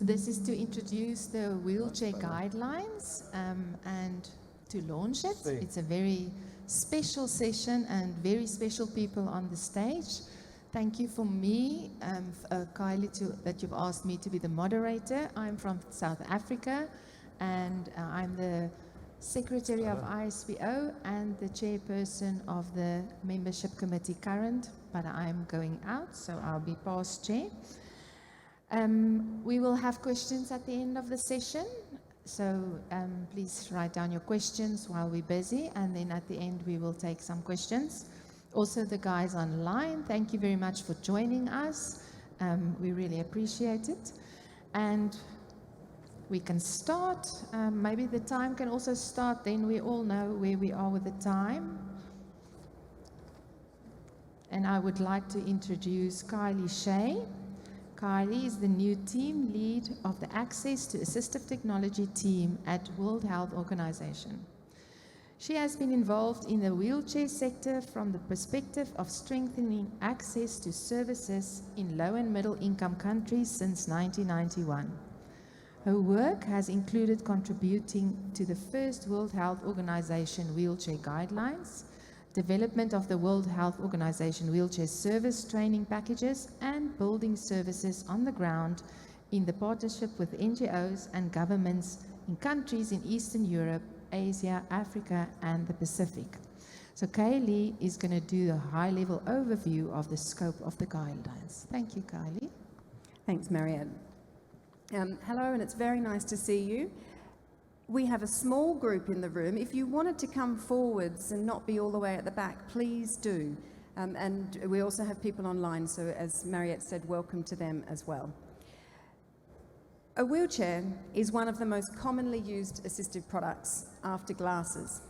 This is to introduce the wheelchair guidelines and to launch it. It's a very special session and very special people on the stage. Thank you for me, Kylie, that you've asked me to be the moderator. I'm from South Africa, and I'm the Secretary of ISPO and the chairperson of the membership committee current, but I'm going out, so I'll be past chair. We will have questions at the end of the session, so please write down your questions while we're busy, and then at the end we will take some questions. Also, the guys online, thank you very much for joining us. We really appreciate it. And we can start. Maybe the time can also start, then we all know where we are with the time. And I would like to introduce Kylie Shae. Kylie is the new team lead of the Access to Assistive Technology team at World Health Organization. She has been involved in the wheelchair sector from the perspective of strengthening access to services in low and middle income countries since 1991. Her work has included contributing to the first World Health Organization wheelchair guidelines, development of the World Health Organization wheelchair service training packages, and building services on the ground in the partnership with NGOs and governments in countries in Eastern Europe, Asia, Africa, and the Pacific. So Kylie is going to do a high-level overview of the scope of the guidelines. Thank you, Kylie. Thanks, Mariette. Hello, and it's very nice to see you. We have a small group in the room. If you wanted to come forwards and not be all the way at the back, please do. And we also have people online, so as Mariette said, welcome to them as well. A wheelchair is one of the most commonly used assistive products after glasses.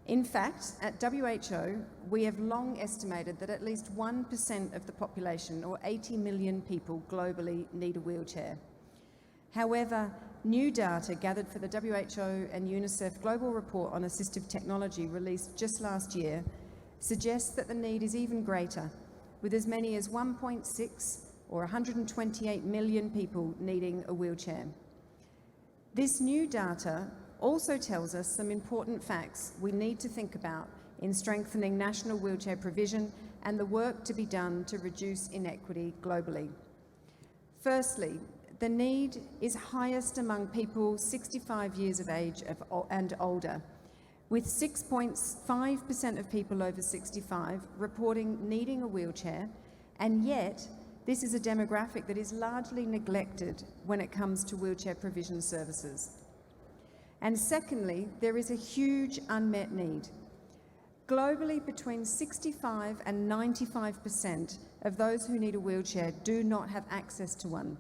In fact, at WHO, we have long estimated that at least 1% of the population, or 80 million people globally, need a wheelchair. However, new data gathered for the WHO and UNICEF Global Report on Assistive Technology released just last year suggests that the need is even greater, with as many as 1.6 or 128 million people needing a wheelchair. This new data also tells us some important facts we need to think about in strengthening national wheelchair provision and the work to be done to reduce inequity globally. Firstly, the need is highest among people 65 years of age and older, with 6.5% of people over 65 reporting needing a wheelchair, and yet this is a demographic that is largely neglected when it comes to wheelchair provision services. And secondly, there is a huge unmet need. Globally, between 65 and 95% of those who need a wheelchair do not have access to one.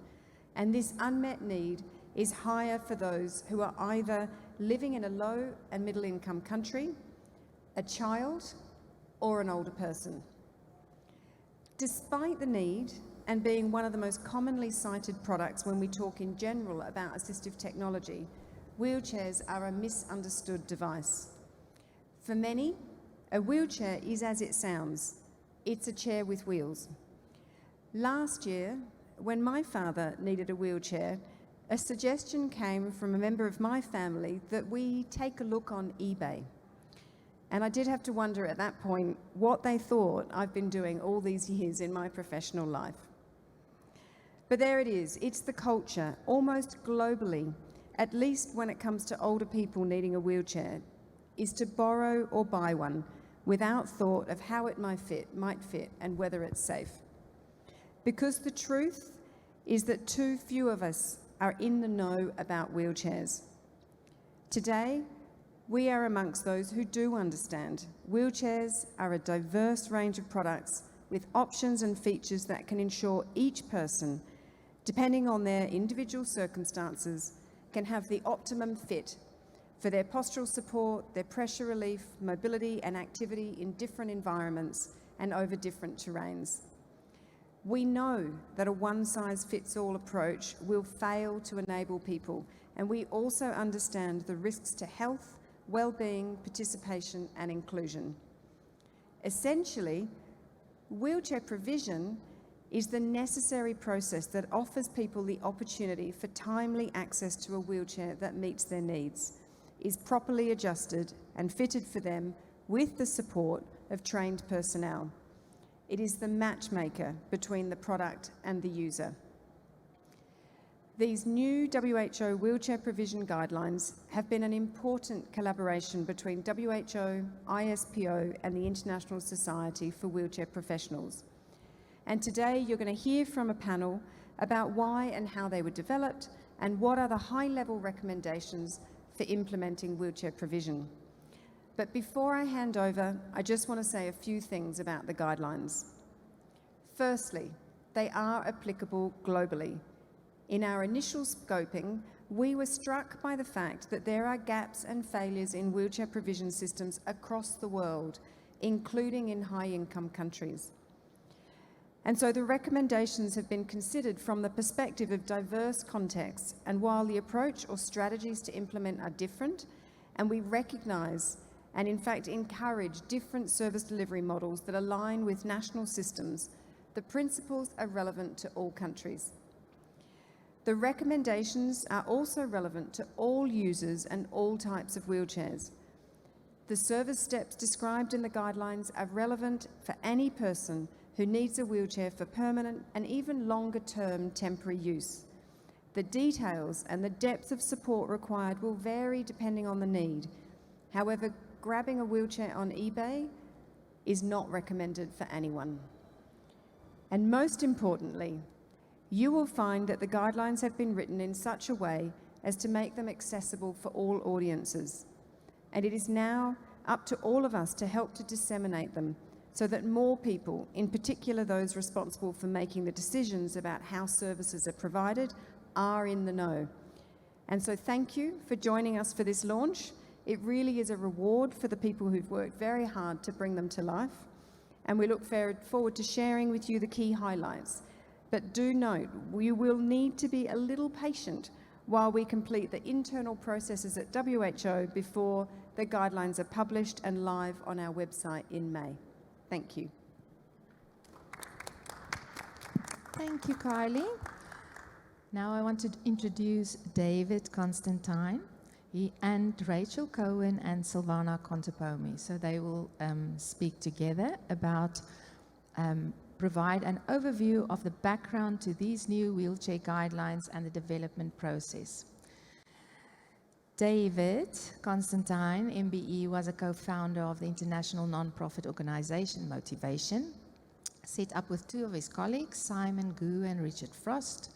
And this unmet need is higher for those who are either living in a low and middle income country, a child, or an older person. Despite the need, and being one of the most commonly cited products when we talk in general about assistive technology, wheelchairs are a misunderstood device. For many, a wheelchair is as it sounds. It's a chair with wheels. Last year, when my father needed a wheelchair, a suggestion came from a member of my family that we take a look on eBay. And I did have to wonder at that point what they thought I've been doing all these years in my professional life. But there it is. It's the culture, almost globally, at least when it comes to older people needing a wheelchair, is to borrow or buy one without thought of how it might fit, and whether it's safe. Because the truth is that too few of us are in the know about wheelchairs. Today, we are amongst those who do understand. Wheelchairs are a diverse range of products with options and features that can ensure each person, depending on their individual circumstances, can have the optimum fit for their postural support, their pressure relief, mobility and activity in different environments and over different terrains. We know that a one-size-fits-all approach will fail to enable people, and we also understand the risks to health, well-being, participation and inclusion. Essentially, wheelchair provision is the necessary process that offers people the opportunity for timely access to a wheelchair that meets their needs, is properly adjusted and fitted for them with the support of trained personnel. It is the matchmaker between the product and the user. These new WHO wheelchair provision guidelines have been an important collaboration between WHO, ISPO and the International Society for Wheelchair Professionals. And today you're going to hear from a panel about why and how they were developed and what are the high-level recommendations for implementing wheelchair provision. But before I hand over, I just want to say a few things about the guidelines. Firstly, they are applicable globally. In our initial scoping, we were struck by the fact that there are gaps and failures in wheelchair provision systems across the world, including in high-income countries. And so the recommendations have been considered from the perspective of diverse contexts, and while the approach or strategies to implement are different, and we recognise and in fact encourage different service delivery models that align with national systems, the principles are relevant to all countries. The recommendations are also relevant to all users and all types of wheelchairs. The service steps described in the guidelines are relevant for any person who needs a wheelchair for permanent and even longer-term temporary use. The details and the depth of support required will vary depending on the need. However, grabbing a wheelchair on eBay is not recommended for anyone. And most importantly, you will find that the guidelines have been written in such a way as to make them accessible for all audiences. And it is now up to all of us to help to disseminate them so that more people, in particular those responsible for making the decisions about how services are provided, are in the know. And so thank you for joining us for this launch. It really is a reward for the people who've worked very hard to bring them to life. And we look forward to sharing with you the key highlights. But do note, we will need to be a little patient while we complete the internal processes at WHO before the guidelines are published and live on our website in May. Thank you. Thank you, Kylie. Now I want to introduce David Constantine and Rachel Cohen and Silvana Contepomi. So they will speak together about provide an overview of the background to these new wheelchair guidelines and the development process. David Constantine, MBE, was a co-founder of the international non-profit organization Motivation, set up with two of his colleagues, Simon Gu and Richard Frost.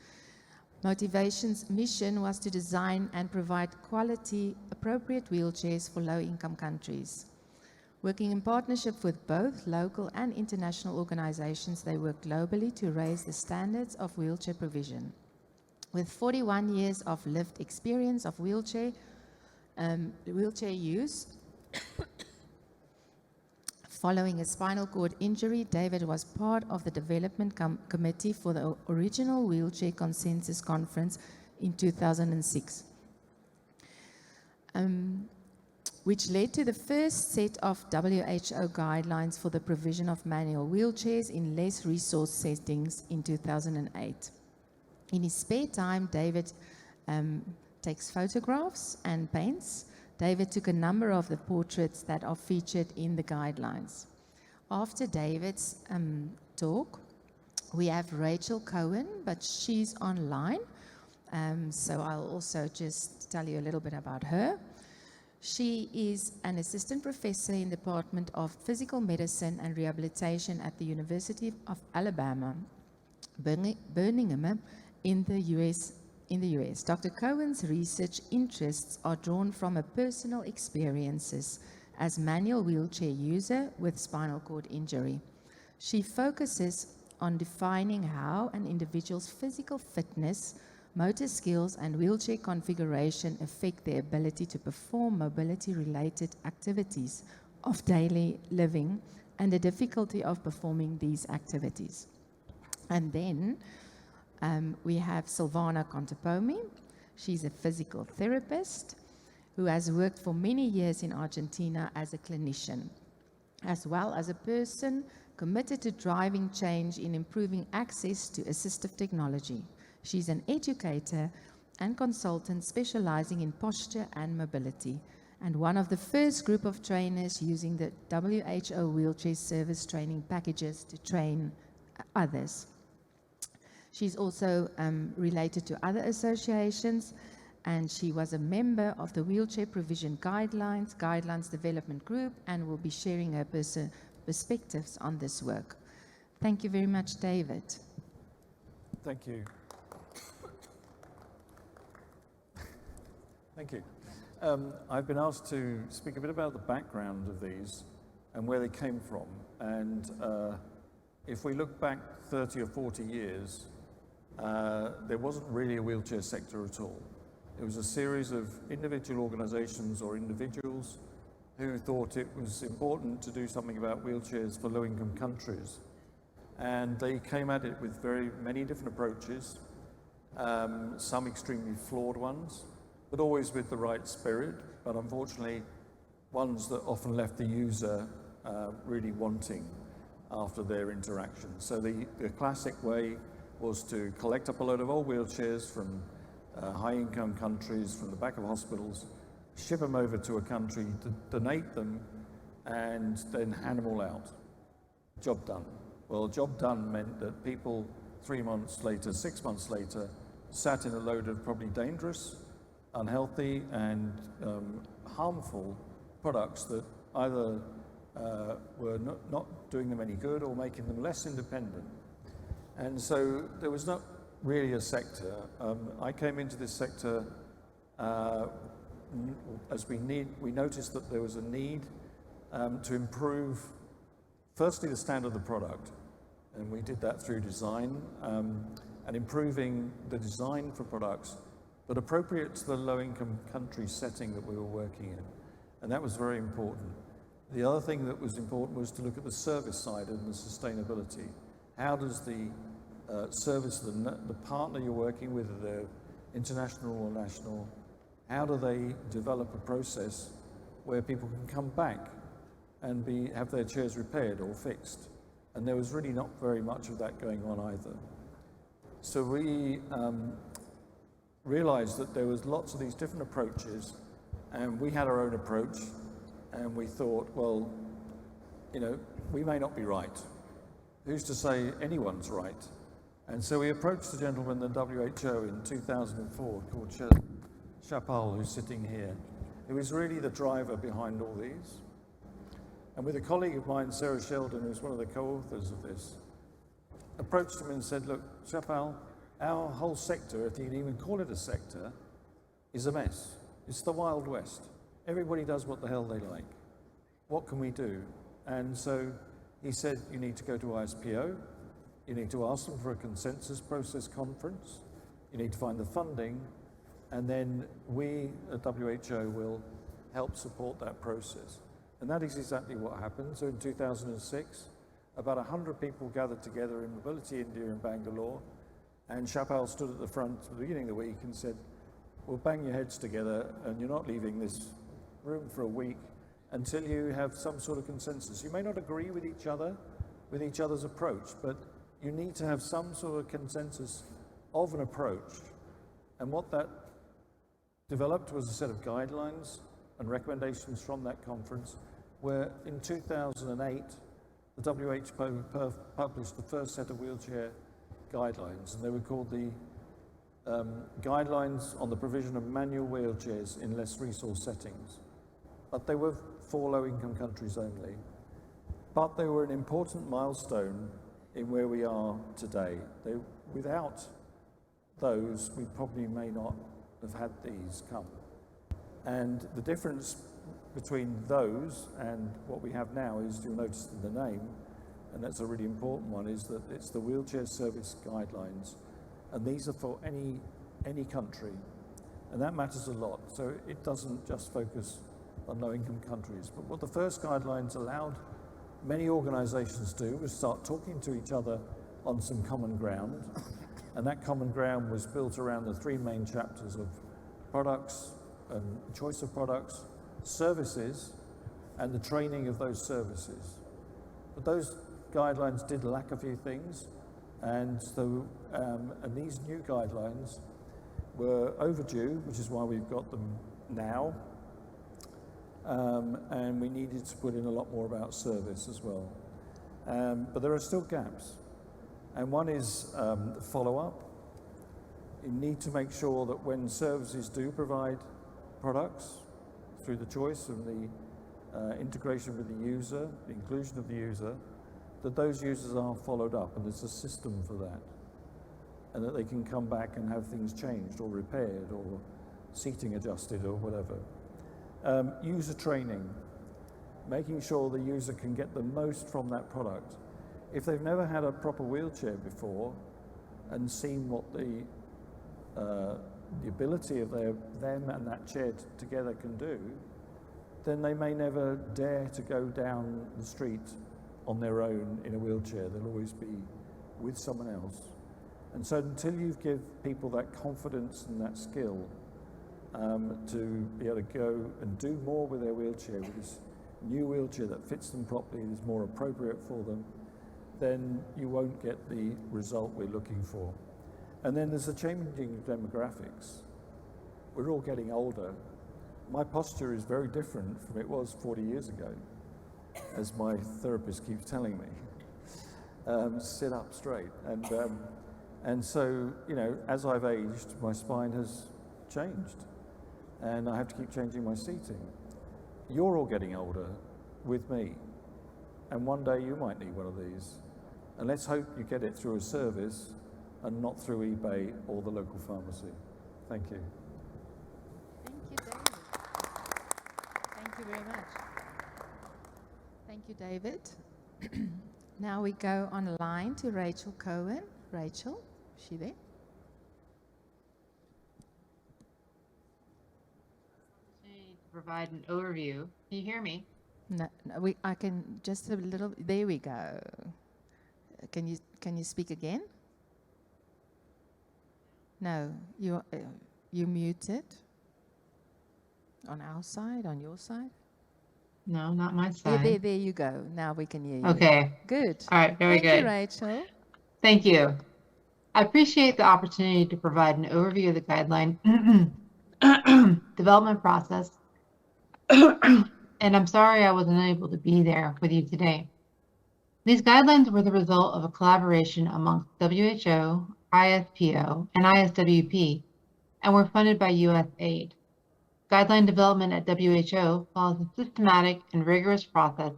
Motivation's mission was to design and provide quality, appropriate wheelchairs for low-income countries. Working in partnership with both local and international organizations, they work globally to raise the standards of wheelchair provision. With 41 years of lived experience of wheelchair use, following a spinal cord injury, David was part of the development committee for the original Wheelchair Consensus Conference in 2006. Which led to the first set of WHO guidelines for the provision of manual wheelchairs in less resource settings in 2008. In his spare time, David takes photographs and paints. David took a number of the portraits that are featured in the guidelines. After David's talk, we have Rachel Cohen, but she's online. So I'll also just tell you a little bit about her. She is an assistant professor in the Department of Physical Medicine and Rehabilitation at the University of Alabama, Birmingham, in the US. Dr. Cohen's research interests are drawn from her personal experiences as manual wheelchair user with spinal cord injury. She focuses on defining how an individual's physical fitness, motor skills and wheelchair configuration affect their ability to perform mobility-related activities of daily living and the difficulty of performing these activities. And then we have Silvana Contepomi. She's a physical therapist who has worked for many years in Argentina as a clinician, as well as a person committed to driving change in improving access to assistive technology. She's an educator and consultant specializing in posture and mobility, and one of the first group of trainers using the WHO wheelchair service training packages to train others. She's also related to other associations, and she was a member of the Wheelchair Provision Guidelines Development Group, and will be sharing her perspectives on this work. Thank you very much, David. Thank you. Thank you. I've been asked to speak a bit about the background of these and where they came from. And if we look back 30 or 40 years, there wasn't really a wheelchair sector at all. It was a series of individual organizations or individuals who thought it was important to do something about wheelchairs for low-income countries. And they came at it with very many different approaches, some extremely flawed ones, but always with the right spirit, but unfortunately ones that often left the user really wanting after their interaction. So the classic way was to collect up a load of old wheelchairs from high-income countries, from the back of hospitals, ship them over to a country, donate them, and then hand them all out. Job done. Well, job done meant that people 3 months later, 6 months later, sat in a load of probably dangerous, unhealthy, and harmful products that either were not doing them any good or making them less independent. And so there was not really a sector. I came into this sector as we noticed that there was a need to improve, firstly, the standard of the product. And we did that through design and improving the design for products but appropriate to the low-income country setting that we were working in. And that was very important. The other thing that was important was to look at the service side and the sustainability. How does the service, the partner you're working with, the international or national, how do they develop a process where people can come back and have their chairs repaired or fixed? And there was really not very much of that going on either. So we realized that there was lots of these different approaches, and we had our own approach, and we thought, well, you know, we may not be right. Who's to say anyone's right? And so we approached the gentleman in the WHO in 2004 called Shae, who's sitting here, who is really the driver behind all these. And with a colleague of mine, Sarah Sheldon, who's one of the co-authors of this, approached him and said, look, Shae, our whole sector, if you can even call it a sector, is a mess. It's the Wild West. Everybody does what the hell they like. What can we do? And so he said, you need to go to ISPO, you need to ask them for a consensus process conference, you need to find the funding, and then we at WHO will help support that process. And that is exactly what happened. So in 2006, about 100 people gathered together in Mobility India in Bangalore, and Shae stood at the front at the beginning of the week and said, well, bang your heads together, and you're not leaving this room for a week until you have some sort of consensus. You may not agree with each other's approach, but you need to have some sort of consensus of an approach. And what that developed was a set of guidelines and recommendations from that conference, where in 2008, the WHO published the first set of wheelchair guidelines, and they were called the Guidelines on the Provision of Manual Wheelchairs in Less Resource Settings. But they were for low-income countries only. But they were an important milestone in where we are today. Without those, we probably may not have had these come. And the difference between those and what we have now is, you'll notice in the name, and that's a really important one, is that it's the Wheelchair Service Guidelines. And these are for any country. And that matters a lot. So it doesn't just focus on low-income countries. But what the first guidelines allowed many organizations to do was start talking to each other on some common ground. And that common ground was built around the three main chapters of products, and choice of products, services, and the training of those services. But those guidelines did lack a few things, and so and these new guidelines were overdue, which is why we've got them now. And we needed to put in a lot more about service as well. But there are still gaps. And one is follow-up. You need to make sure that when services do provide products through the choice and the integration with the user, the inclusion of the user, that those users are followed up and there's a system for that. And that they can come back and have things changed or repaired or seating adjusted or whatever. User training, making sure the user can get the most from that product. If they've never had a proper wheelchair before and seen what the ability of them and that chair together can do, then they may never dare to go down the street on their own in a wheelchair. They'll always be with someone else. And so until you give people that confidence and that skill to be able to go and do more with their wheelchair, with this new wheelchair that fits them properly and is more appropriate for them, then you won't get the result we're looking for. And then there's the changing demographics. We're all getting older. My posture is very different from it was 40 years ago, as my therapist keeps telling me. Sit up straight. And so, you know, as I've aged, my spine has changed. And I have to keep changing my seating. You're all getting older with me. And one day you might need one of these. And let's hope you get it through a service and not through eBay or the local pharmacy. Thank you. Thank you, David. Thank you very much. Thank you, David. Now we go online to Rachel Cohen. Rachel, is she there? Provide an overview. Can you hear me? No, I can just a little. There we go. Can you speak again? No, you're muted. On our side, on your side. No, not my side. There you go. Now we can hear you. Okay. Good. All right. Very good. Thank you, Rachel. Thank you. I appreciate the opportunity to provide an overview of the guideline development process. And I'm sorry I wasn't able to be there with you today. These guidelines were the result of a collaboration amongst WHO, ISPO, and ISWP, and were funded by U.S. aid. Guideline development at WHO follows a systematic and rigorous process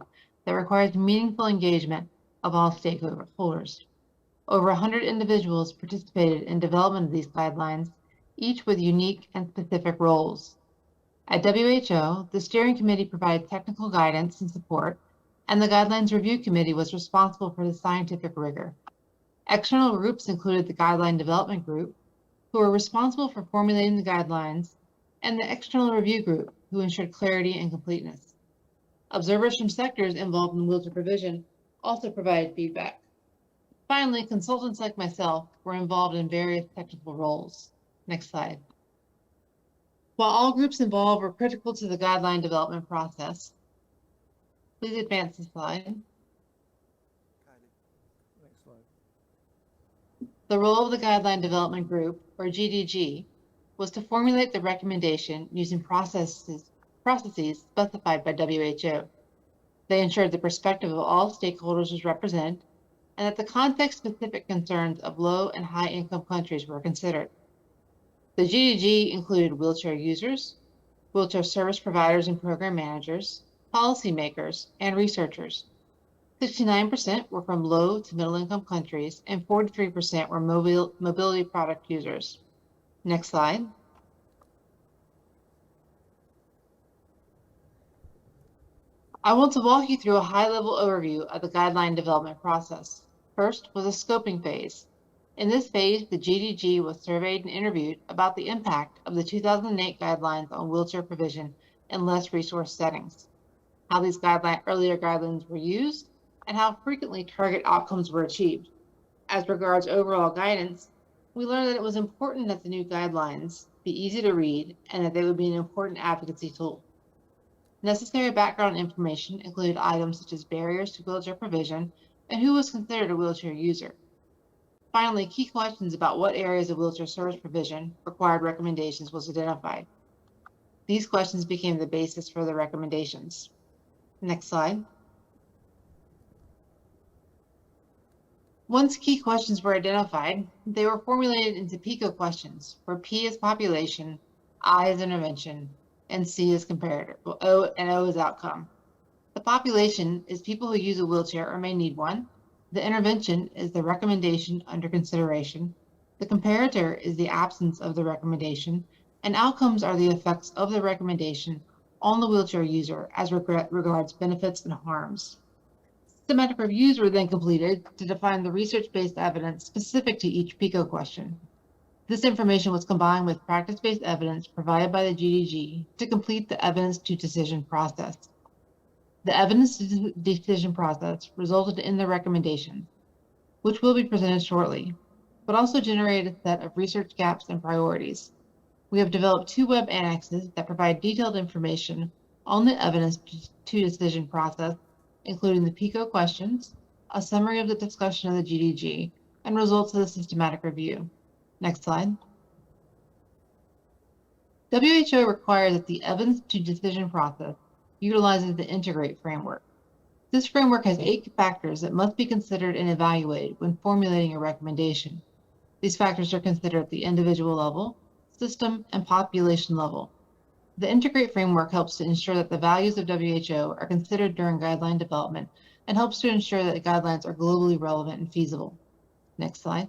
that requires meaningful engagement of all stakeholders. Over 100 individuals participated in development of these guidelines, each with unique and specific roles. At WHO, the steering committee provided technical guidance and support, and the guidelines review committee was responsible for the scientific rigor. External groups included the guideline development group, who were responsible for formulating the guidelines, and the external review group, who ensured clarity and completeness. Observers from sectors involved in wheelchair provision also provided feedback. Finally, consultants like myself were involved in various technical roles. Next slide. While all groups involved were critical to the guideline development process, please advance the slide. Kylie, next slide. The role of the Guideline Development Group, or GDG, was to formulate the recommendation using processes specified by WHO. They ensured the perspective of all stakeholders was represented and that the context-specific concerns of low and high-income countries were considered. The GDG included wheelchair users, wheelchair service providers and program managers, policymakers, and researchers. 69% were from low to middle-income countries, and 43% were mobility product users. Next slide. I want to walk you through a high-level overview of the guideline development process. First was a scoping phase. In this phase, the GDG was surveyed and interviewed about the impact of the 2008 guidelines on wheelchair provision in less resource settings, how these earlier guidelines were used, and how frequently target outcomes were achieved. As regards overall guidance, we learned that it was important that the new guidelines be easy to read and that they would be an important advocacy tool. Necessary background information included items such as barriers to wheelchair provision and who was considered a wheelchair user. Finally, key questions about what areas of wheelchair service provision required recommendations was identified. These questions became the basis for the recommendations. Next slide. Once key questions were identified, they were formulated into PICO questions, where P is population, I is intervention, and C is comparator, O is outcome. The population is people who use a wheelchair or may need one. The intervention is the recommendation under consideration. The comparator is the absence of the recommendation, and outcomes are the effects of the recommendation on the wheelchair user as regards benefits and harms. Systematic reviews were then completed to define the research-based evidence specific to each PICO question. This information was combined with practice-based evidence provided by the GDG to complete the evidence-to-decision process. The evidence-to-decision process resulted in the recommendation, which will be presented shortly, but also generated a set of research gaps and priorities. We have developed 2 web annexes that provide detailed information on the evidence-to-decision process, including the PICO questions, a summary of the discussion of the GDG, and results of the systematic review. Next slide. WHO requires that the evidence-to-decision process utilizes the INTEGRATE framework. This framework has 8 factors that must be considered and evaluated when formulating a recommendation. These factors are considered at the individual level, system, and population level. The INTEGRATE framework helps to ensure that the values of WHO are considered during guideline development and helps to ensure that the guidelines are globally relevant and feasible. Next slide.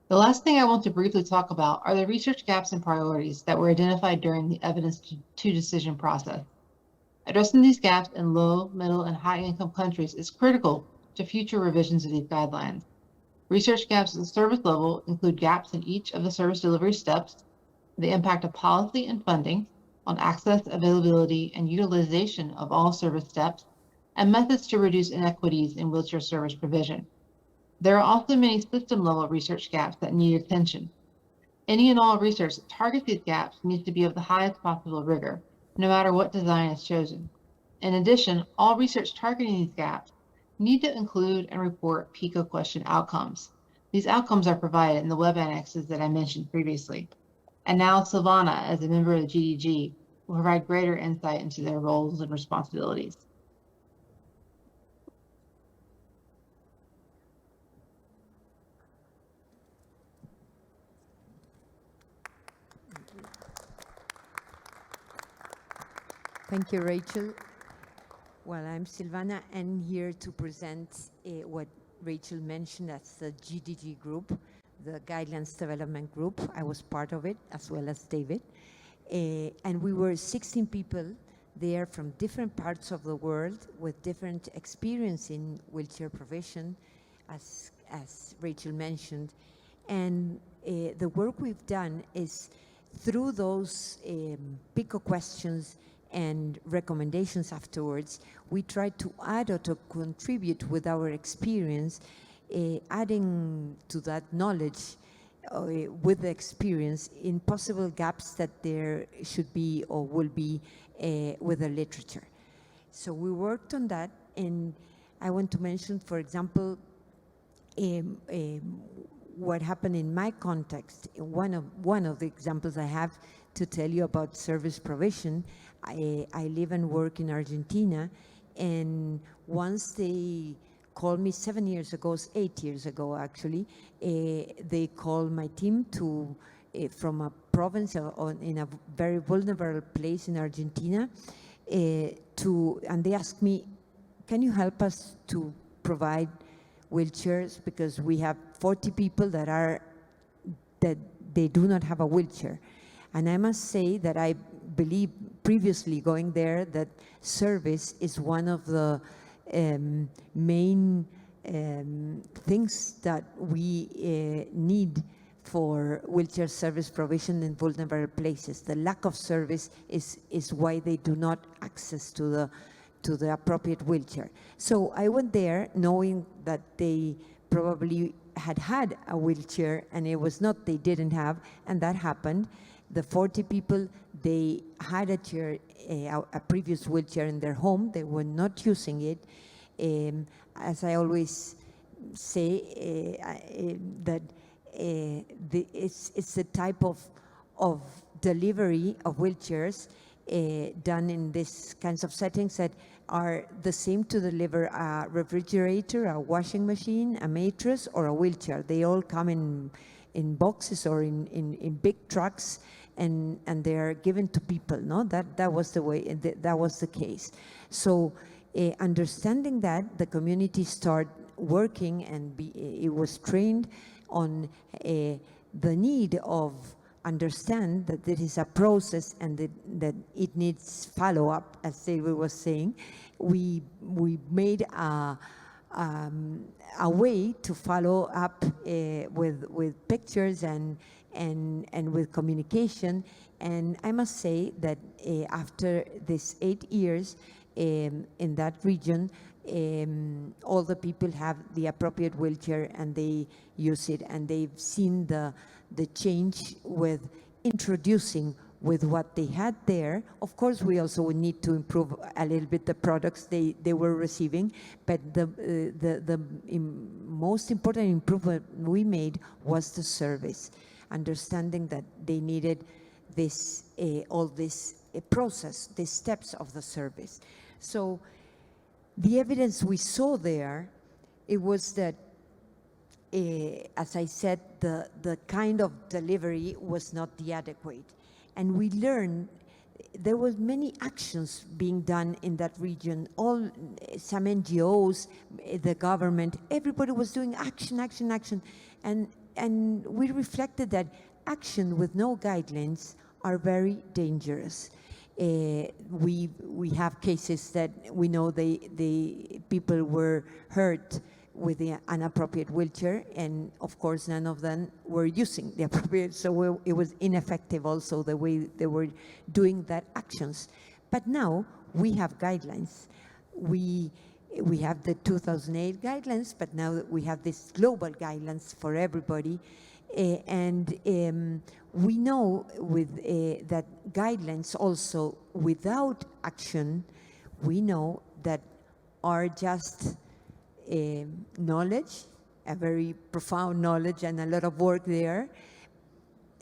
The last thing I want to briefly talk about are the research gaps and priorities that were identified during the evidence-to-decision process. Addressing these gaps in low, middle, and high-income countries is critical to future revisions of these guidelines. Research gaps at the service level include gaps in each of the service delivery steps, the impact of policy and funding on access, availability, and utilization of all service steps, and methods to reduce inequities in wheelchair service provision. There are also many system-level research gaps that need attention. Any and all research that targets these gaps needs to be of the highest possible rigor, no matter what design is chosen. In addition, all research targeting these gaps need to include and report PICO question outcomes. These outcomes are provided in the web annexes that I mentioned previously. And now Silvana, as a member of the GDG, will provide greater insight into their roles and responsibilities. Thank you, Rachel. Well, I'm Silvana, and here to present what Rachel mentioned as the GDG group, the Guidelines Development Group. I was part of it, as well as David. And we were 16 people there from different parts of the world with different experience in wheelchair provision, as Rachel mentioned. And the work we've done is through those PICO questions and recommendations afterwards, we try to add or to contribute with our experience, adding to that knowledge with the experience in possible gaps that there should be or will be with the literature. So we worked on that, and I want to mention, for example, what happened in my context. One of the examples I have to tell you about service provision. I live and work in Argentina, and once they called me 7 years ago, 8 years ago actually, they called my team to from a province in a very vulnerable place in Argentina, and they asked me, can you help us to provide wheelchairs, because we have 40 people that they do not have a wheelchair. And I must say that I believe previously going there that service is one of the main things that we need for wheelchair service provision in vulnerable places. The lack of service is why they do not access to the appropriate wheelchair. So I went there knowing that they probably had a wheelchair, and it was not they didn't have, and that happened. The 40 people they had a chair, a previous wheelchair in their home. They were not using it. As I always say, that it's the type of delivery of wheelchairs done in these kinds of settings that are the same to deliver a refrigerator, a washing machine, a mattress, or a wheelchair. They all come in boxes or in big trucks, and they are given to people. No, that was the way. That was the case. So, understanding that, the community started working, and it was trained on the need of understand that there is a process and that it needs follow-up, as Silvia was saying. We made a way to follow up with pictures and with communication. And I must say that after these 8 years in that region, all the people have the appropriate wheelchair and they use it, and they've seen the change with introducing with what they had there. Of course, we also would need to improve a little bit the products they were receiving, but the most important improvement we made was the service, understanding that they needed this all this process, the steps of the service. So the evidence we saw there, it was that, as I said, the kind of delivery was not the adequate. And we learned there was many actions being done in that region. Some NGOs, the government, everybody was doing action. And we reflected that action with no guidelines are very dangerous. We have cases that we know the people were hurt with the inappropriate wheelchair, and of course none of them were using the appropriate, so it was ineffective also the way they were doing that actions. But now we have guidelines. We have the 2008 guidelines, but now we have these global guidelines for everybody. We know with that guidelines also without action, we know that are just knowledge, a very profound knowledge and a lot of work there,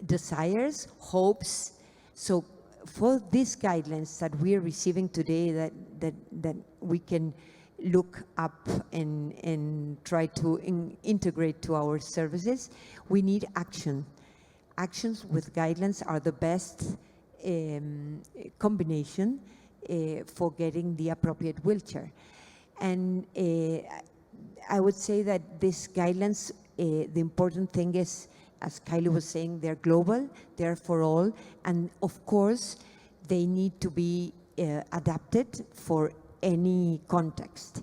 desires, hopes. So for these guidelines that we are receiving today that we can look up and try to integrate to our services, we need action. Actions with guidelines are the best combination for getting the appropriate wheelchair. And I would say that these guidelines, the important thing is, as Kylie was saying, they're global, they're for all, and of course, they need to be adapted for any context.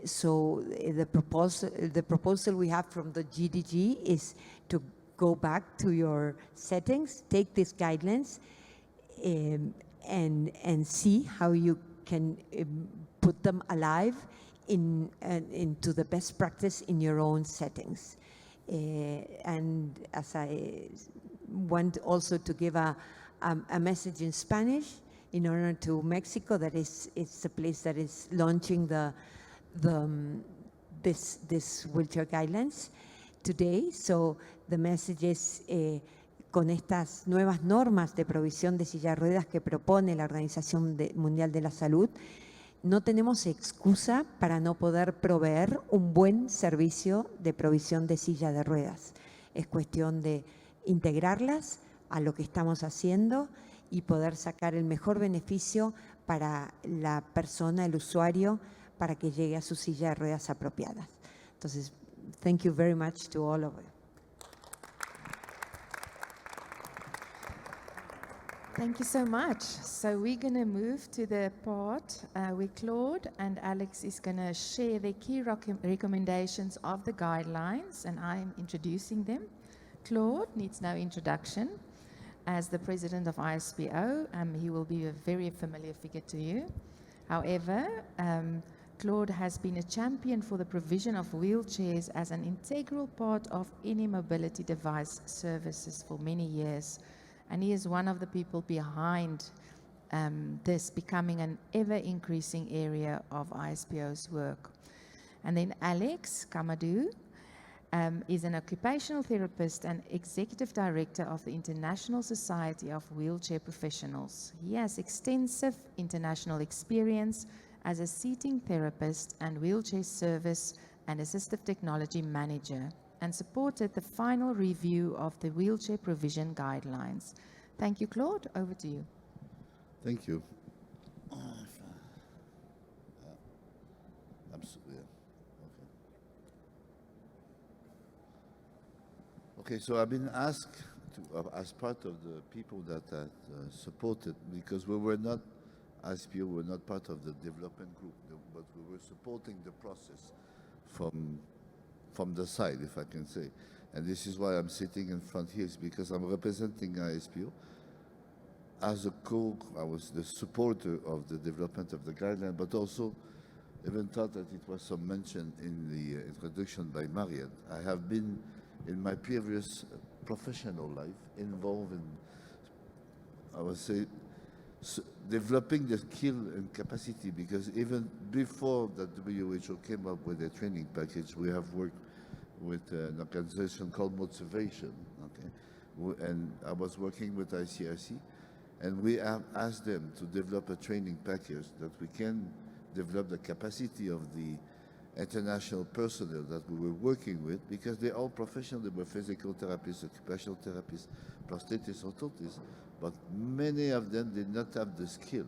So the proposal we have from the GDG is to go back to your settings, take these guidelines, and see how you can put them alive into the best practice in your own settings. And as I want also to give a message in Spanish in honor to Mexico, that it's the place that is launching this wheelchair guidelines today. So the message is, con estas nuevas normas de provisión de silla de ruedas que propone la Organización Mundial de la Salud, no tenemos excusa para no poder proveer un buen servicio de provisión de silla de ruedas. Es cuestión de integrarlas a lo que estamos haciendo y poder sacar el mejor beneficio para la persona, el usuario, para que llegue a su silla de ruedas apropiadas. Entonces, thank you very much to all of you. Thank you so much. So we're going to move to the part where Claude and Alex is going to share their key recommendations of the guidelines, and I'm introducing them. Claude needs no introduction. As the president of ISPO, he will be a very familiar figure to you. However, Claude has been a champion for the provision of wheelchairs as an integral part of any mobility device services for many years. And he is one of the people behind this becoming an ever-increasing area of ISPO's work. And then Alex Kamadou is an occupational therapist and executive director of the International Society of Wheelchair Professionals. He has extensive international experience as a seating therapist and wheelchair service and assistive technology manager, and supported the final review of the wheelchair provision guidelines. Thank you, Claude. Over to you. Thank you. Absolutely. Okay, so I've been asked to, as part of the people that supported, because we were not, ISPO, we were not part of the development group, but we were supporting the process from the side, if I can say. And this is why I'm sitting in front here, is because I'm representing ISPO. As a I was the supporter of the development of the guideline, but also even thought that it was some mention in the introduction by Marianne. I have been, in my previous professional life, involved in, I would say, developing the skill and capacity, because even before the WHO came up with a training package, we have worked with an organization called Motivation, okay? And I was working with ICRC, and we have asked them to develop a training package that we can develop the capacity of the international personnel that we were working with, because they're all professional. They were physical therapists, occupational therapists, prosthetists, orthotists, but many of them did not have the skill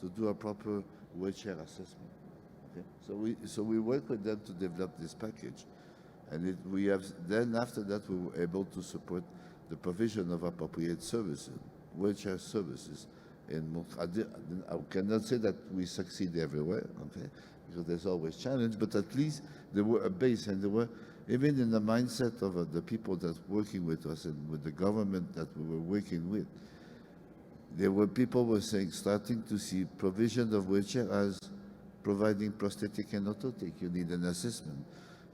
to do a proper wheelchair assessment. Okay? So we worked with them to develop this package, and we have then after that we were able to support the provision of appropriate services, wheelchair services. I cannot say that we succeed everywhere, okay, because there's always challenge, but at least there were a base, and there were, even in the mindset of the people that were working with us and with the government that we were working with, there were people who were saying, starting to see provision of wheelchair as providing prosthetic and orthotic. You need an assessment.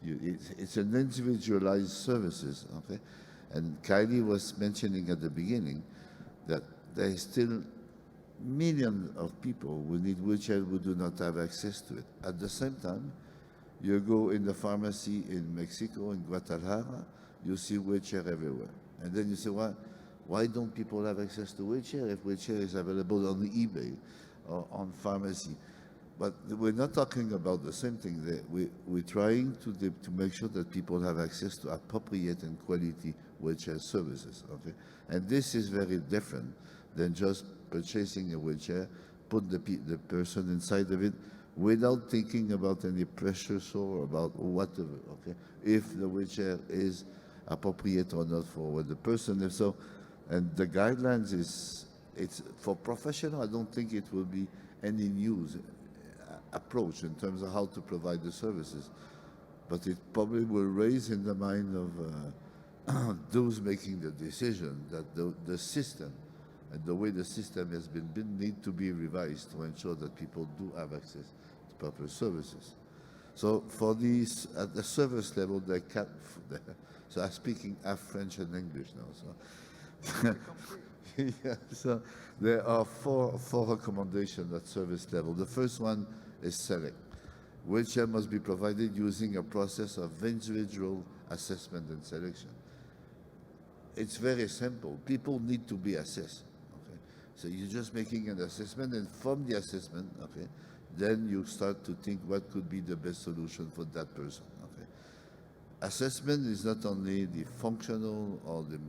It's an individualized services, okay? And Kylie was mentioning at the beginning that there is still millions of people who need wheelchairs who do not have access to it. At the same time, you go in the pharmacy in Mexico, in Guadalajara, you see wheelchair everywhere. And then you say, why don't people have access to wheelchair if wheelchair is available on eBay or on pharmacy? But we're not talking about the same thing. We're trying to make sure that people have access to appropriate and quality wheelchair services, okay? And this is very different than just purchasing a wheelchair, put the person inside of it without thinking about any pressure or about whatever, okay? If the wheelchair is appropriate or not for the person, if so. And the guidelines it's for professional. I don't think it will be any news approach in terms of how to provide the services, but it probably will raise in the mind of those making the decision that the system and the way the system has been need to be revised to ensure that people do have access to proper services. So for these, at the service level, they can't, so I'm speaking half French and English now. So, yeah, so there are four recommendations at service level. The first one is select. Wheelchair must be provided using a process of individual assessment and selection. It's very simple. People need to be assessed. Okay? So you're just making an assessment, and from the assessment, okay, then you start to think what could be the best solution for that person. Okay? Assessment is not only the functional or the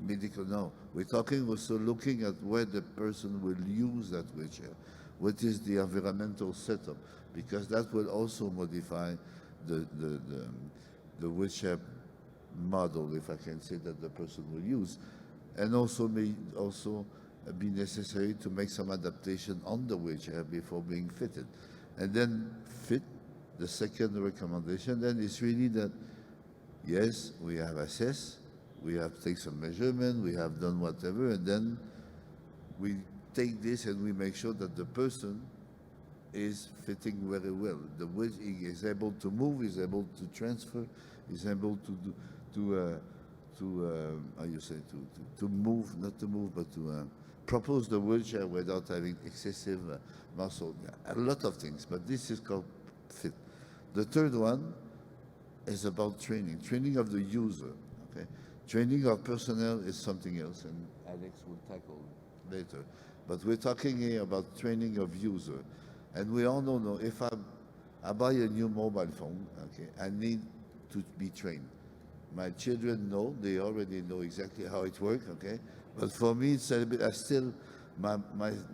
medical, no. We're talking also looking at where the person will use that wheelchair. What is the environmental setup? Because that will also modify the wheelchair model, if I can say, that the person will use, and also may also be necessary to make some adaptation on the wheelchair before being fitted. And then fit, the second recommendation then is really that, yes, we have assessed, we have taken some measurement, we have done whatever, and then we take this and we make sure that the person is fitting very well. The way he is able to move, is able to transfer, is able to how you say, to move, not to move, but to propose the wheelchair without having excessive muscle. A lot of things, but this is called fit. The third one is about training of the user. Okay, training of personnel is something else, and Alex will tackle later. But we're talking here about training of user, and we all know if I buy a new mobile phone, okay, I need to be trained. My children know, they already know exactly how it works, okay? But for me, it's a little bit,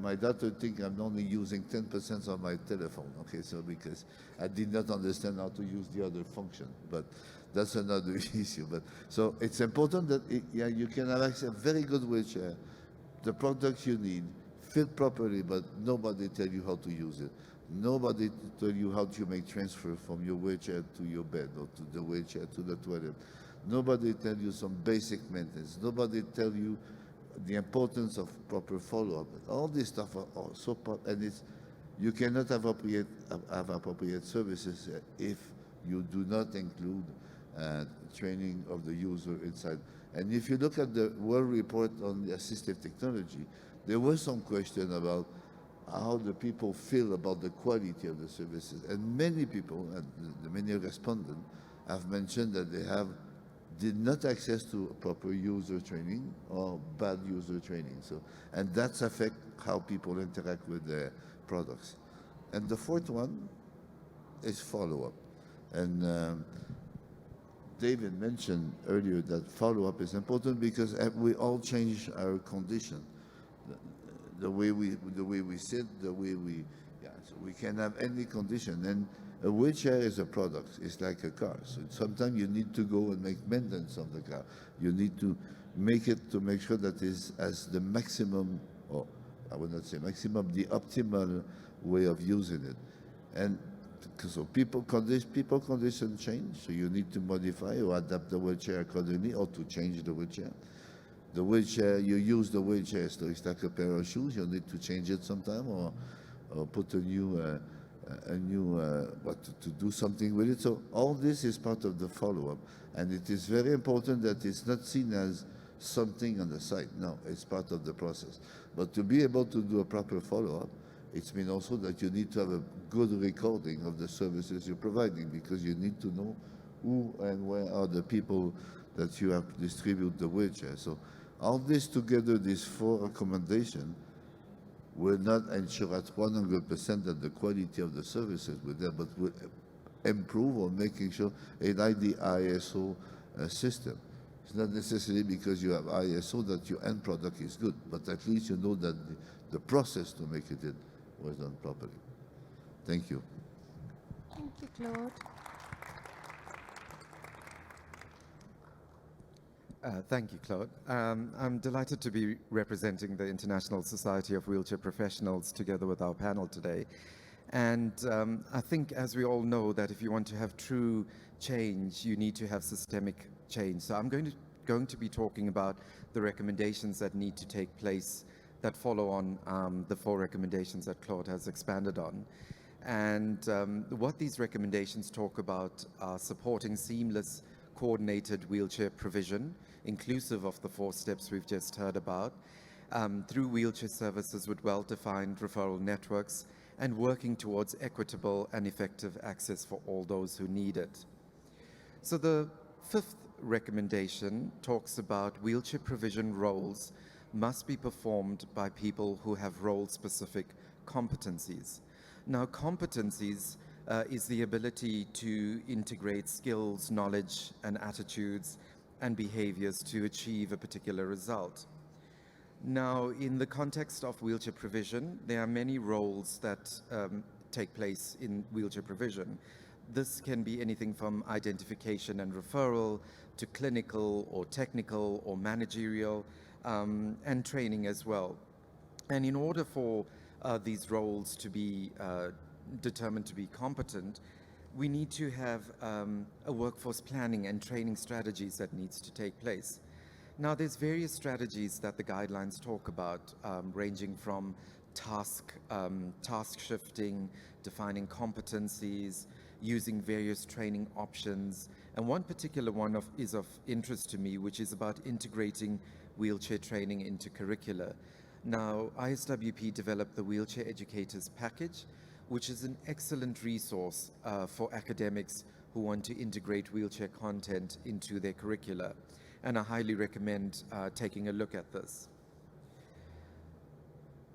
my daughter thinks I'm only using 10% of my telephone, okay? So because I did not understand how to use the other function, but that's another issue. But so it's important that you can have access, very good wheelchair, the products you need, fit properly, but nobody tell you how to use it. Nobody tell you how to make transfer from your wheelchair to your bed or to the wheelchair to the toilet. Nobody tell you some basic maintenance. Nobody tell you the importance of proper follow-up. All this stuff are so and you cannot have appropriate services if you do not include training of the user inside. And if you look at the World Report on the assistive technology, there was some question about how the people feel about the quality of the services. And many people, and many respondents, have mentioned that they did not access to proper user training or bad user training. So, and that's affect how people interact with their products. And the fourth one is follow-up. And David mentioned earlier that follow-up is important because we all change our condition. The way we sit, so we can have any condition. And a wheelchair is a product. It's like a car. So sometimes you need to go and make maintenance of the car. You need to make it to make sure that is as the maximum, or I would not say maximum, the optimal way of using it. And so people condition change. So you need to modify or adapt the wheelchair accordingly, or to change the wheelchair. The wheelchair, you use the wheelchair, so it's like a pair of shoes. You need to change it sometime, or put a new to do something with it. So all this is part of the follow-up, and it is very important that it's not seen as something on the side. No, it's part of the process. But to be able to do a proper follow-up, it means also that you need to have a good recording of the services you're providing, because you need to know who and where are the people that you have to distribute the wheelchair. So all this together, these 4 recommendations, will not ensure at 100% that the quality of the services will there, but will improve or making sure it like the ISO system. It's not necessarily because you have ISO that your end product is good, but at least you know that the process to make it was done properly. Thank you. Thank you, Claude. Thank you, Claude. I'm delighted to be representing the International Society of Wheelchair Professionals together with our panel today. And I think, as we all know, that if you want to have true change, you need to have systemic change. So I'm going to be talking about the recommendations that need to take place that follow on the 4 recommendations that Claude has expanded on. And what these recommendations talk about are supporting seamless, coordinated wheelchair provision, inclusive of the 4 steps we've just heard about, through wheelchair services with well-defined referral networks, and working towards equitable and effective access for all those who need it. So the 5th recommendation talks about wheelchair provision roles must be performed by people who have role-specific competencies. Now, competencies is the ability to integrate skills, knowledge, and attitudes and behaviors to achieve a particular result. Now, in the context of wheelchair provision, there are many roles that take place in wheelchair provision. This can be anything from identification and referral to clinical or technical or managerial and training as well. And in order for these roles to be determined to be competent, we need to have a workforce planning and training strategies that needs to take place. Now, there's various strategies that the guidelines talk about, ranging from task shifting, defining competencies, using various training options, And one particular one is of interest to me, which is about integrating wheelchair training into curricula. Now, ISWP developed the Wheelchair Educators Package, which is an excellent resource for academics who want to integrate wheelchair content into their curricula. And I highly recommend taking a look at this.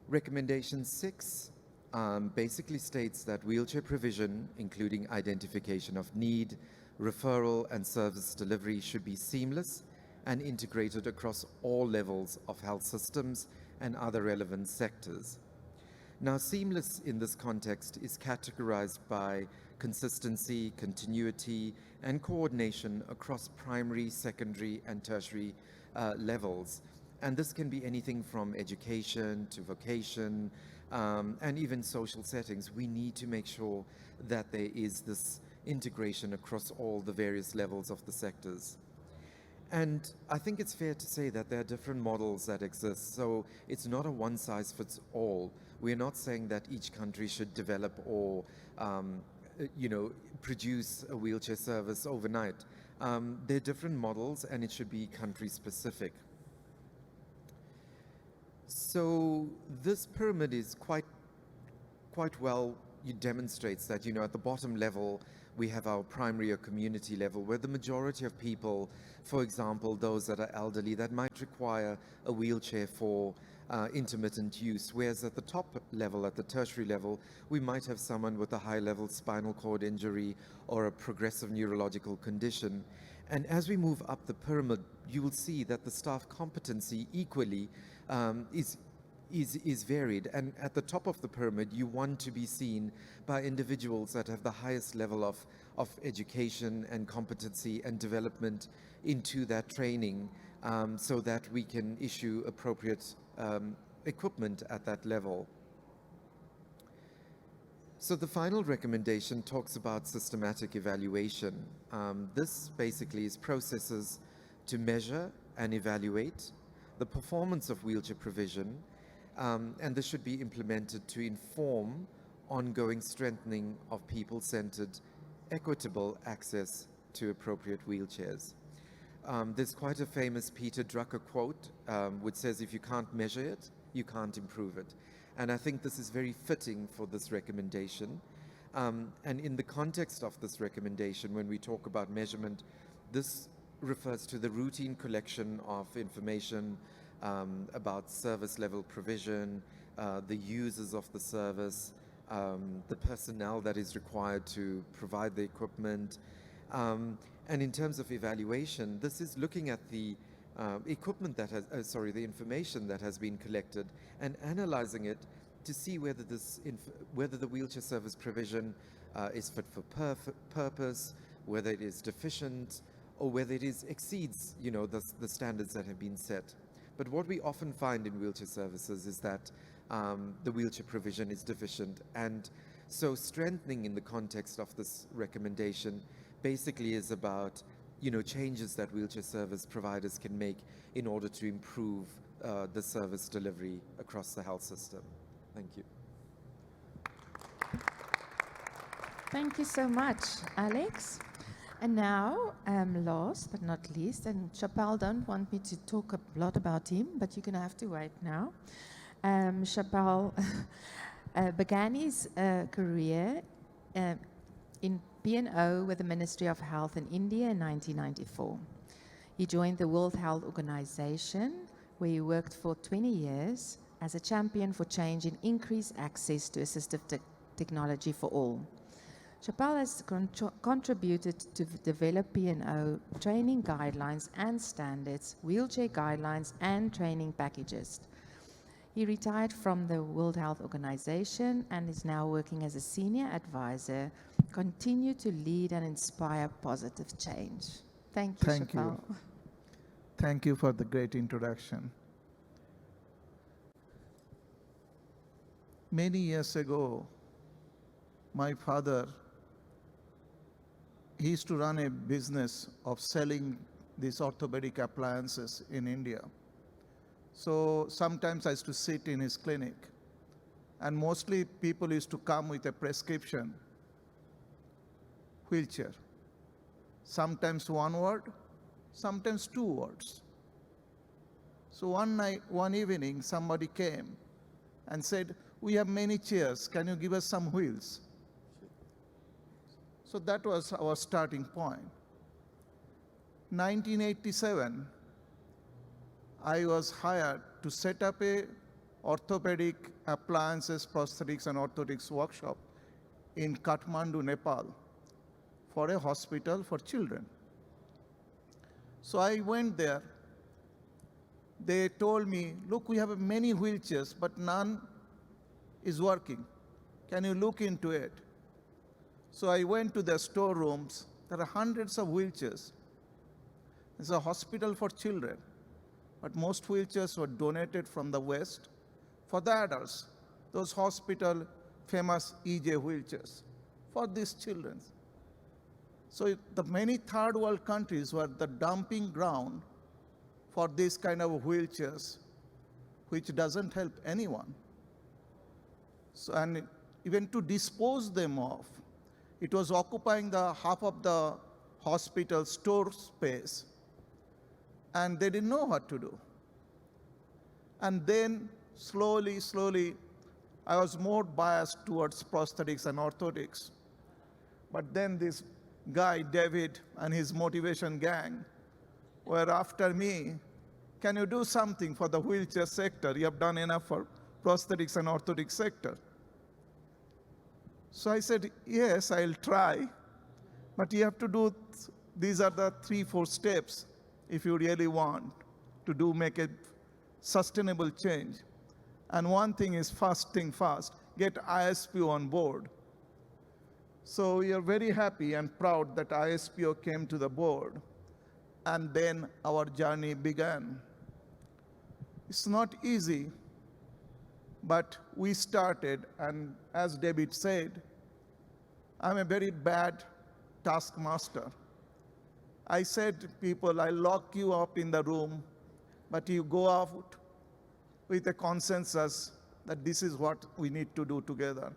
Recommendation 6 basically states that wheelchair provision, including identification of need, referral, and service delivery, should be seamless and integrated across all levels of health systems and other relevant sectors. Now, seamless in this context is categorized by consistency, continuity, and coordination across primary, secondary, and tertiary levels. And this can be anything from education to vocation, and even social settings. We need to make sure that there is this integration across all the various levels of the sectors. And I think it's fair to say that there are different models that exist. So it's not a one-size-fits-all. We're not saying that each country should develop or produce a wheelchair service overnight. There are different models, and it should be country-specific. So this pyramid is quite well, it demonstrates that, at the bottom level, we have our primary or community level, where the majority of people, for example, those that are elderly, that might require a wheelchair for intermittent use, whereas at the top level, at the tertiary level, we might have someone with a high-level spinal cord injury or a progressive neurological condition. And as we move up the pyramid, you will see that the staff competency equally is varied. And at the top of the pyramid, you want to be seen by individuals that have the highest level of education and competency and development into that training, so that we can issue appropriate equipment at that level. So the final recommendation talks about systematic evaluation. This basically is processes to measure and evaluate the performance of wheelchair provision, and this should be implemented to inform ongoing strengthening of people-centered, equitable access to appropriate wheelchairs. There's quite a famous Peter Drucker quote, which says, if you can't measure it, you can't improve it. And I think this is very fitting for this recommendation. And in the context of this recommendation, when we talk about measurement, this refers to the routine collection of information about service level provision, the users of the service, the personnel that is required to provide the equipment. And in terms of evaluation, this is looking at the equipment that has, the information that has been collected and analyzing it to see whether whether the wheelchair service provision is fit for purpose, whether it is deficient, or whether it exceeds, the standards that have been set. But what we often find in wheelchair services is that the wheelchair provision is deficient. And so strengthening in the context of this recommendation basically is about, changes that wheelchair service providers can make in order to improve the service delivery across the health system. Thank you. Thank you so much, Alex. And now, last but not least, and Chappelle don't want me to talk a lot about him, but you're going to have to wait now. Chappelle began his career in P&O with the Ministry of Health in India in 1994. He joined the World Health Organization, where he worked for 20 years as a champion for change and increased access to assistive technology for all. Chappelle has contributed to develop P&O training guidelines and standards, wheelchair guidelines, and training packages. He retired from the World Health Organization and is now working as a senior advisor. Continue to lead and inspire positive change. Thank you, Thank Chappelle. you. Thank you for the great introduction. Many years ago, my father, he used to run a business of selling these orthopedic appliances in India. So sometimes I used to sit in his clinic, and mostly people used to come with a prescription wheelchair. sometimes one word, sometimes two words. So one evening, somebody came and said, "We have many chairs, can you give us some wheels?" So that was our starting point. 1987, I was hired to set up a orthopedic appliances, prosthetics and orthotics workshop in Kathmandu, Nepal, for a hospital for children. So I went there. They told me, "Look, we have many wheelchairs, but none is working. Can you look into it?" So I went to the storerooms. There are hundreds of wheelchairs. It's a hospital for children, but most wheelchairs were donated from the West for the adults, those hospital famous EJ wheelchairs for these children. So the many third world countries were the dumping ground for this kind of wheelchairs, which doesn't help anyone. So, and even to dispose them of, it was occupying the half of the hospital store space, and they didn't know what to do. And then slowly, I was more biased towards prosthetics and orthotics. But then this guy, David, and his motivation gang were after me. "Can you do something for the wheelchair sector? You have done enough for prosthetics and orthotics sector." So I said, "Yes, I'll try, but you have to do, these are the 3-4 steps if you really want to make a sustainable change. And one thing is first thing first, get ISPO on board." So we are very happy and proud that ISPO came to the board, and then our journey began. It's not easy, but we started, and as David said, I'm a very bad taskmaster. I said to people, "I lock you up in the room, but you go out with a consensus that this is what we need to do together.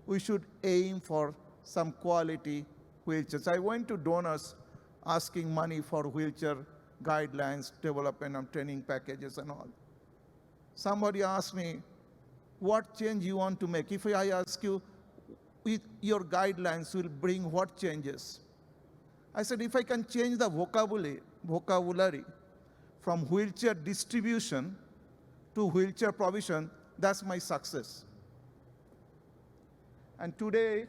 We should aim for some quality wheelchairs." I went to donors asking money for wheelchair guidelines, development of training packages and all. Somebody asked me, "What change you want to make? If I ask you, with your guidelines will bring what changes?" I said, "If I can change the vocabulary from wheelchair distribution to wheelchair provision, that's my success." And today,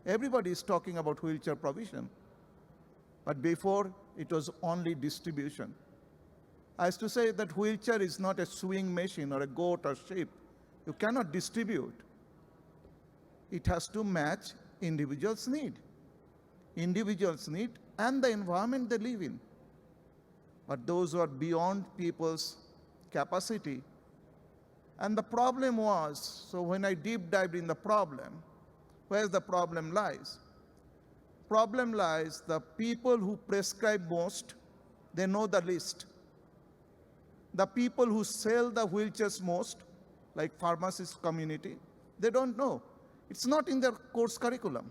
everybody is talking about wheelchair provision. But before, it was only distribution. I used to say that wheelchair is not a sewing machine or a goat or sheep. You cannot distribute. It has to match individuals' need. Individuals' need and the environment they live in. But those who are beyond people's capacity. And the problem was, so when I deep dived in the problem, where the problem lies? Problem lies the people who prescribe most, they know the list. The people who sell the wheelchairs most, like pharmacist community, they don't know. It's not in their course curriculum.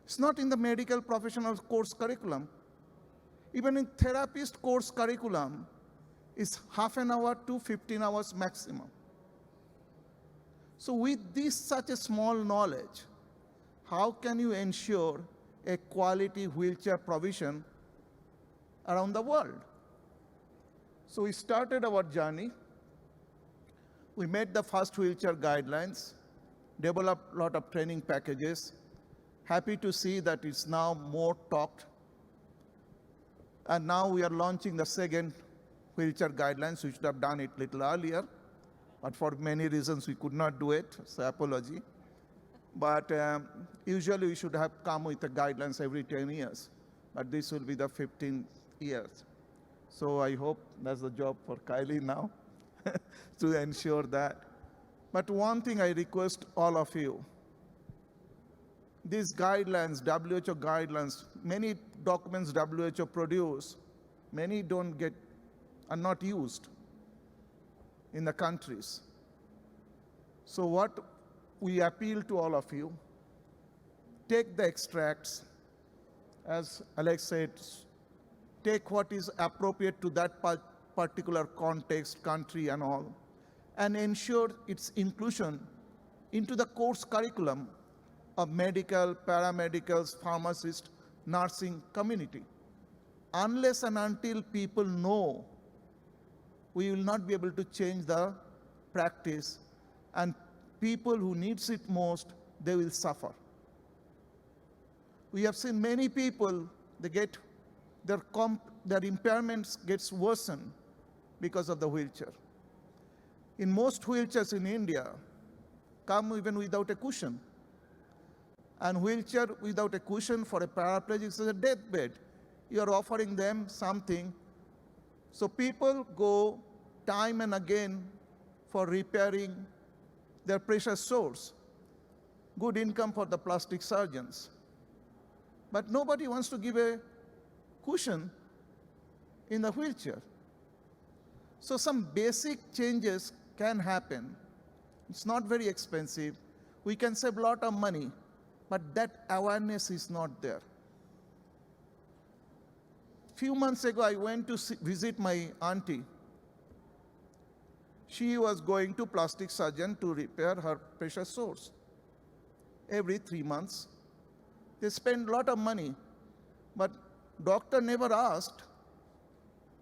It's not in the medical professional course curriculum. Even in therapist course curriculum, it's half an hour to 15 hours maximum. So with this such a small knowledge, how can you ensure a quality wheelchair provision around the world? So we started our journey. We made the first wheelchair guidelines, developed a lot of training packages. Happy to see that it's now more talked. And now we are launching the second wheelchair guidelines. We should have done it a little earlier, but for many reasons we could not do it, so apology. But usually we should have come with the guidelines every 10 years, but this will be the 15th years. So I hope that's the job for Kylie now to ensure that. But one thing I request all of you, these guidelines, WHO guidelines, many documents WHO produce, many are not used in the countries. So what we appeal to all of you, take the extracts, as Alex said, take what is appropriate to that particular context, country, and all, and ensure its inclusion into the course curriculum of medical, paramedicals, pharmacists, nursing community. Unless and until people know, we will not be able to change the practice, and people who needs it most, they will suffer. We have seen many people, they get their impairments gets worsened because of the wheelchair. In most wheelchairs in India, come even without a cushion. And wheelchair without a cushion for a paraplegic is a deathbed. You are offering them something. So people go time and again for repairing their precious source. Good income for the plastic surgeons. But nobody wants to give a cushion in the wheelchair. So some basic changes can happen. It's not very expensive. We can save a lot of money, but that awareness is not there. Few months ago, I went to visit my auntie. She was going to plastic surgeon to repair her precious source. Every 3 months, they spend a lot of money, but doctor never asked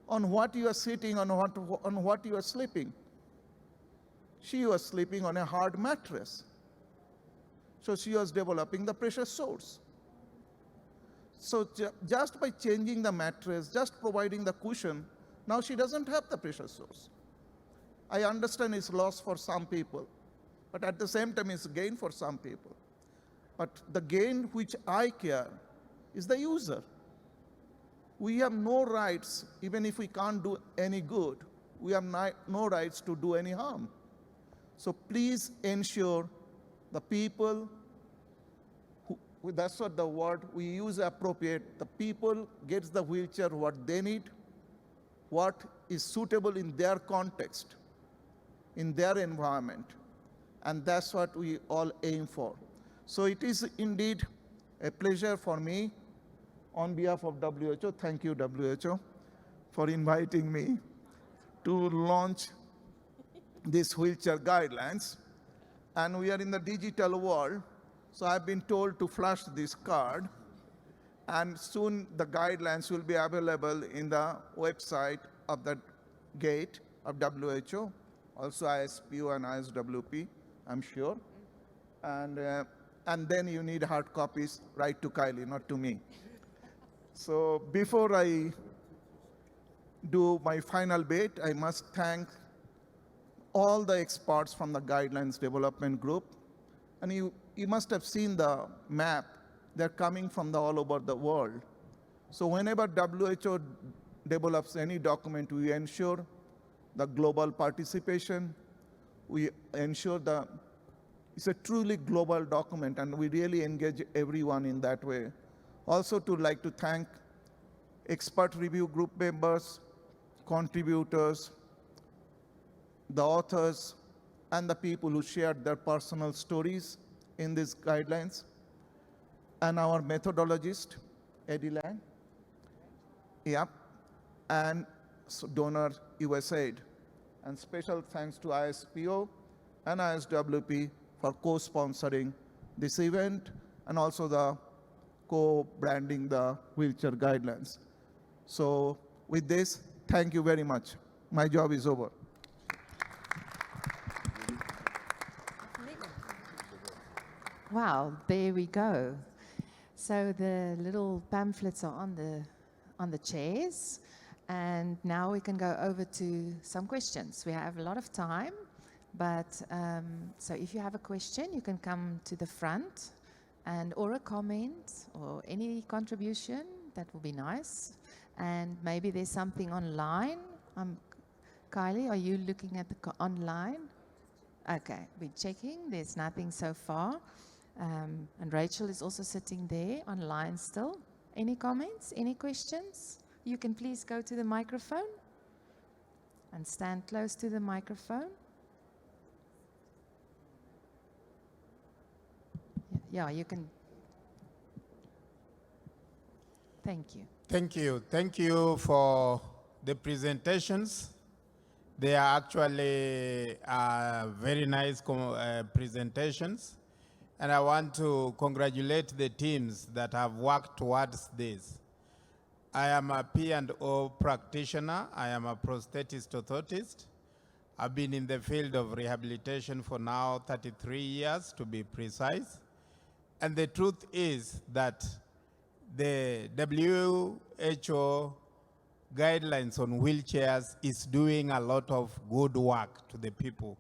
on what you are sitting, on what you are sleeping. She was sleeping on a hard mattress. So she was developing the pressure source. So just by changing the mattress, just providing the cushion, now she doesn't have the pressure source. I understand it's loss for some people, but at the same time it's gain for some people. But the gain which I care is the user. We have no rights, even if we can't do any good, we have no rights to do any harm. So please ensure the people, that's what the word we use appropriate, the people gets the wheelchair what they need, what is suitable in their context, in their environment. And that's what we all aim for. So it is indeed a pleasure for me on behalf of WHO, thank you WHO, for inviting me to launch these wheelchair guidelines. And we are in the digital world, so I've been told to flash this card, and soon the guidelines will be available in the website of the gate of WHO, also ISPO and ISWP, I'm sure. And then you need hard copies, write to Kylie, not to me. So before I do my final bit, I must thank all the experts from the Guidelines Development Group. And you must have seen the map. They're coming from all over the world. So whenever WHO develops any document, we ensure the global participation. We ensure it's a truly global document, and we really engage everyone in that way. Also like to thank expert review group members, contributors, the authors, and the people who shared their personal stories in these guidelines, and our methodologist, Eddie Lang, and donor USAID. And special thanks to ISPO and ISWP for co-sponsoring this event, and also the co-branding the wheelchair guidelines. So with this, thank you very much. My job is over. Wow, there we go. So the little pamphlets are on the chairs, and now we can go over to some questions. We have a lot of time, but so if you have a question, you can come to the front, or a comment or any contribution, that will be nice. And maybe there's something online. Kylie, are you looking at the online? Okay, we're checking. There's nothing so far. And Rachel is also sitting there online still. Any comments? Any questions? You can please go to the microphone and stand close to the microphone. Yeah, you can. Thank you. Thank you. Thank you for the presentations. They are actually very nice presentations. And I want to congratulate the teams that have worked towards this. I am a P&O practitioner. I am a prosthetist orthotist. I've been in the field of rehabilitation for now 33 years, to be precise. And the truth is that the WHO guidelines on wheelchairs is doing a lot of good work to the people.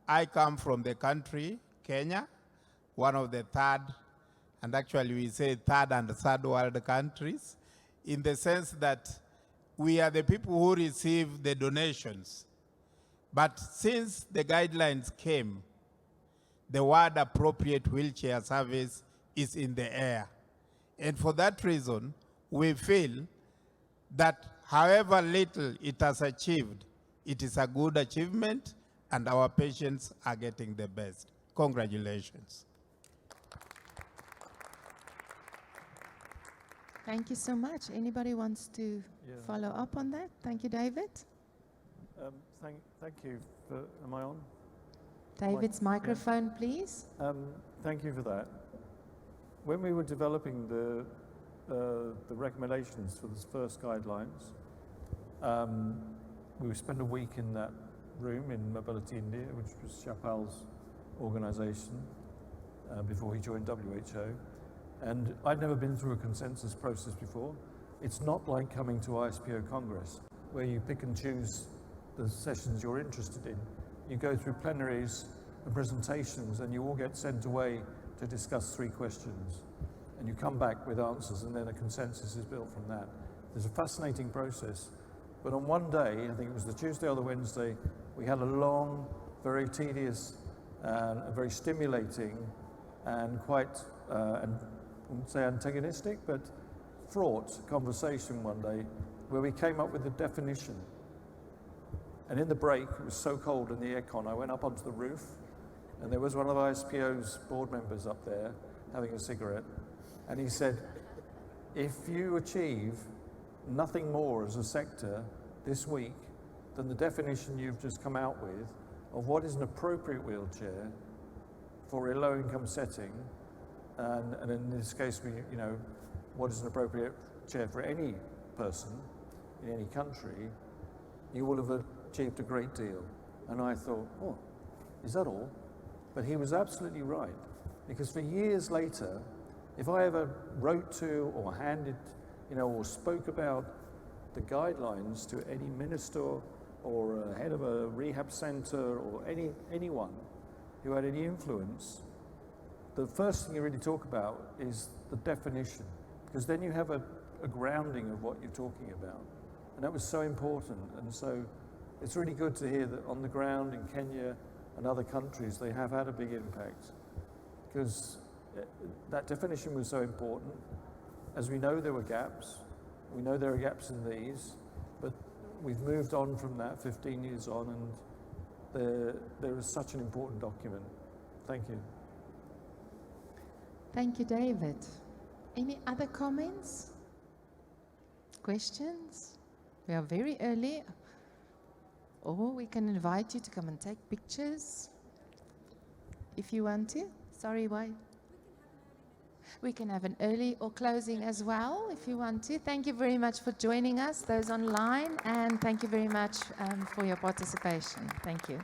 I come from the country, Kenya, one of the third, and actually we say third and third world countries, in the sense that we are the people who receive the donations. But since the guidelines came, the word appropriate wheelchair service is in the air. And for that reason, we feel that however little it has achieved, it is a good achievement and our patients are getting the best. Congratulations. Thank you so much. Anybody wants to follow up on that? Thank you, David. Thank you. Am I on? David's microphone, please. Thank you for that. When we were developing the recommendations for the first guidelines, we spent a week in that room in Mobility India, which was Chapal's organization before he joined WHO. And I'd never been through a consensus process before. It's not like coming to ISPO Congress, where you pick and choose the sessions you're interested in. You go through plenaries and presentations, and you all get sent away to discuss 3 questions. And you come back with answers, and then a consensus is built from that. There's a fascinating process. But on one day, I think it was the Tuesday or the Wednesday, we had a long, very tedious, and very stimulating, and quite, I wouldn't say antagonistic, but fraught conversation one day, where we came up with a definition. And in the break, it was so cold in the aircon, I went up onto the roof, and there was one of ISPO's board members up there having a cigarette, and he said, if you achieve nothing more as a sector this week than the definition you've just come out with of what is an appropriate wheelchair for a low-income setting, and in this case, what is an appropriate chair for any person in any country, you will have achieved a great deal. And I thought, oh, is that all? But he was absolutely right, because for years later, if I ever wrote to or handed, or spoke about the guidelines to any minister or a head of a rehab center or anyone who had any influence, the first thing you really talk about is the definition, because then you have a grounding of what you're talking about. And that was so important. And so it's really good to hear that on the ground in Kenya and other countries, they have had a big impact, because that definition was so important. As we know, there were gaps. We know there are gaps in these, but we've moved on from that 15 years on, and there is such an important document. Thank you. Thank you, David. Any other comments? Questions? We are very early. Or we can invite you to come and take pictures if you want to. Sorry, why? We can have an early or closing as well if you want to. Thank you very much for joining us, those online, and thank you very much for your participation. Thank you.